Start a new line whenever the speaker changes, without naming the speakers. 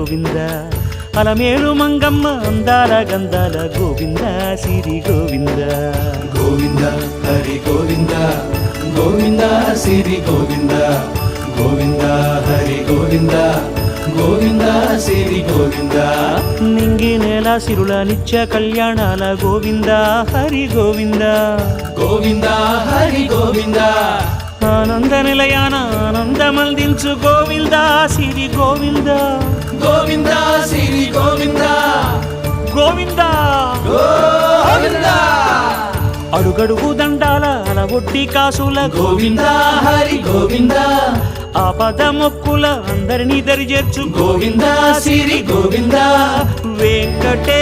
గోవింద అలమేలు మంగమ్మ అందాల గంధాల గోవింద సిరి గోవింద
గోవింద హరి గోవింద గోవింద సిరి గోవింద గోవింద హరి గోవింద గోవింద సిరి గోవింద
నింగి నేల సిరుల నిత్య కళ్యాణాల గోవింద హరి గోవింద
గోవింద హరి గోవింద
ఆనంద నిలయాన ఆనందమందించు గోవింద సిరి గోవింద
గోవింద సిరి గోవింద
గోవింద
గోవింద
అడుగడుగు దండాల అలవొట్టి కాసుల
గోవింద హరి గోవింద
ఆపద మొక్కుల అందరినీ దరిచేర్చు
గోవింద సిరి గోవింద
వెంకటే